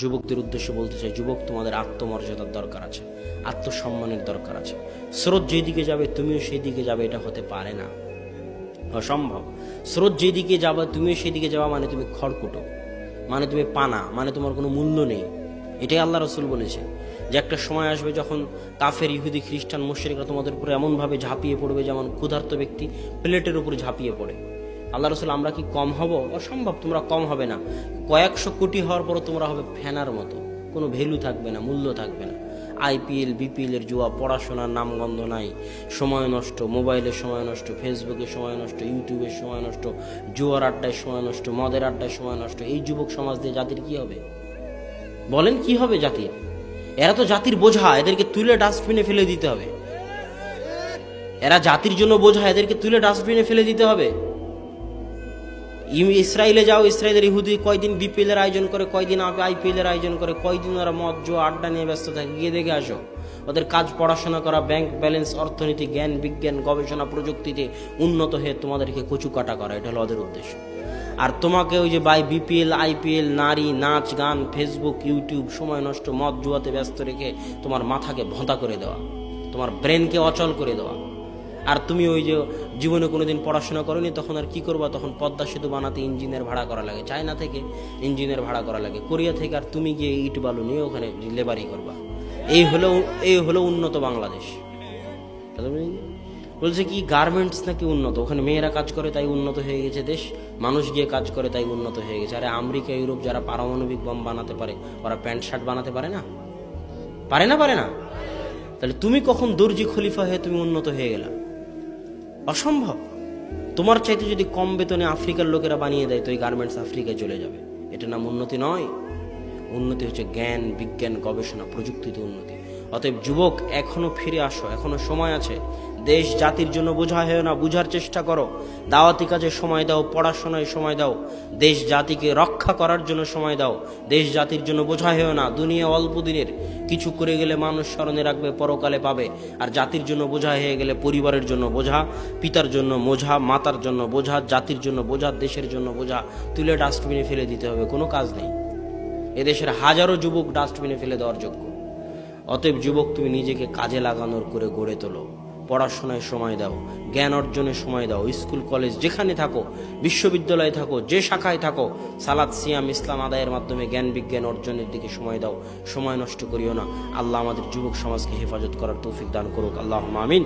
যুবকদের উদ্দেশ্যে বলতে চাই, যুবক, তোমাদের আত্মমর্যাদার দরকার আছে, আত্মসম্মানের দরকার আছে। স্রোত যেদিকে যাবে তুমিও সেই দিকে যাবে, এটা হতে পারে না, অসম্ভব। স্রোত যেদিকে যাবে তুমিও সেদিকে যাওয়া মানে তুমি খড়কুটো, মানে তুমি পানা, মানে তোমার কোনো মূল্য নেই। এটাই আল্লাহ রসুল বলেছে যে একটা সময় আসবে যখন কাফের, ইহুদি, খ্রিস্টান, মুশরিকরা তোমাদের উপরে এমনভাবে ঝাঁপিয়ে পড়বে যেমন ক্ষুধার্ত ব্যক্তি প্লেটের উপরে ঝাঁপিয়ে পড়ে। আল্লাহ রসুল, আমরা কি কম হব? অসম্ভব, তোমরা কম হবে না। কয়েকশো কোটি হওয়ার পরও তোমরা হবে ফেনার মতো, কোনো ভ্যালু থাকবে না, মূল্য থাকবে না। আইপিএল, বিপিএলের জুয়া, পড়াশোনার নামগন্ধ নাই, সময় নষ্ট, মোবাইলের সময় নষ্ট, ফেসবুকে সময় নষ্ট, ইউটিউবের সময় নষ্ট, জুয়ার আড্ডায় সময় নষ্ট, মদের আড্ডায় সময় নষ্ট। এই যুবক সমাজ দিয়ে জাতির কি হবে? বলেন কি হবে জাতির? এরা তো জাতির বোঝা, এদেরকে তুলে ডাস্টবিনে ফেলে দিতে হবে। এরা জাতির জন্য বোঝা, এদেরকে তুলে ডাস্টবিনে ফেলে দিতে হবে। ইসরায়েলে যাও, ইসরায়েলের ইহুদি কয়দিন বিপিএল এর আয়োজন করে, কয়দিন আইপিএল এর আয়োজন করে, কয়দিন ওরা মদ, জুয়া, আড্ডা নিয়ে ব্যস্ত থাকে, গিয়ে দেখে আসো। ওদের কাজ পড়াশোনা করা, ব্যাংক ব্যালেন্স, অর্থনীতি, জ্ঞান বিজ্ঞান, গবেষণা, প্রযুক্তিতে উন্নত হয়ে তোমাদেরকে কচু কাটা করা, এটা হলো ওদের উদ্দেশ্য। আর তোমাকে ওই যে বিপিএল, আইপিএল, নারী, নাচ, গান, ফেসবুক, ইউটিউব, সময় নষ্ট, মদ জুয়াতে ব্যস্ত রেখে তোমার মাথাকে ভোঁতা করে দেওয়া, তোমার ব্রেনকে অচল করে দেওয়া। আর তুমি ওই যে জীবনে কোনোদিন পড়াশোনা করোনি, তখন আর কি করবা? তখন পদ্মা সেতু বানাতে ইঞ্জিনিয়ার ভাড়া করা লাগে, চায়না থেকে ইঞ্জিনিয়ার ভাড়া করা লাগে, কোরিয়া থেকে, আর তুমি গিয়ে ইট বালু নিয়ে ওখানে লেবারি করবা। এই হলো উন্নত বাংলাদেশ। বলছে কি গার্মেন্টস নাকি উন্নত, ওখানে মেয়েরা কাজ করে তাই উন্নত হয়ে গেছে দেশ, মানুষ গিয়ে কাজ করে তাই উন্নত হয়ে গেছে। আরে আমেরিকা, ইউরোপ যারা পারমাণবিক বম বানাতে পারে, ওরা প্যান্ট শার্ট বানাতে পারে না? পারে না, পারে না? তাহলে তুমি কখন দর্জি খলিফা হয়ে তুমি উন্নত হয়ে গেলা? অসম্ভব। তোমার চাইতে যদি কম বেতনে আফ্রিকার লোকেরা বানিয়ে দেয় তো এই গার্মেন্টস আফ্রিকায় চলে যাবে। এটা নাম উন্নতি নয়। উন্নতি হচ্ছে জ্ঞান বিজ্ঞান, গবেষণা, প্রযুক্তিতে উন্নতি। অতএব যুবক, এখনো ফিরে আসো, এখনো সময় আছে। দেশ জাতির জন্য বোঝা হয় না, বুঝার চেষ্টা করো। দাওয়াতি কাজে সময় দাও, পড়াশোনায় সময় দাও, দেশ জাতিকে রক্ষা করার জন্য সময় দাও। দেশ জাতির জন্য বোঝা হয় না। দুনিয়া অল্প দিনের, কিছু করে গেলে মানুষ স্মরণে রাখবে, পরকালে পাবে। আর জাতির জন্য বোঝা হয়ে গেলে পরিবারের জন্য বোঝা, পিতার জন্য বোঝা, মাতার জন্য বোঝা, জাতির জন্য বোঝা, দেশের জন্য বোঝা, তুলে ডাস্টবিনে ফেলে দিতে হবে। কোনো কাজ নেই। এদেশের হাজারো যুবক ডাস্টবিনে ফেলে দেওয়ার যোগ্য। অতএব যুবক, তুমি নিজেকে কাজে লাগানোর করে গড়ে তোলো, পড়াশোনায় সময় দাও, জ্ঞান অর্জনে সময় দাও। স্কুল কলেজ যেখানে থাকো, বিশ্ববিদ্যালয়ে থাকো, যে শাখায় থাকো, সালাত, সিয়াম, ইসলাম আদায়ের মাধ্যমে জ্ঞান বিজ্ঞান অর্জনের দিকে সময় দাও। সময় নষ্ট করিও না। আল্লাহ আমাদের যুবক সমাজকে হেফাজত করার তৌফিক দান করুক। আল্লাহুম্মা আমিন।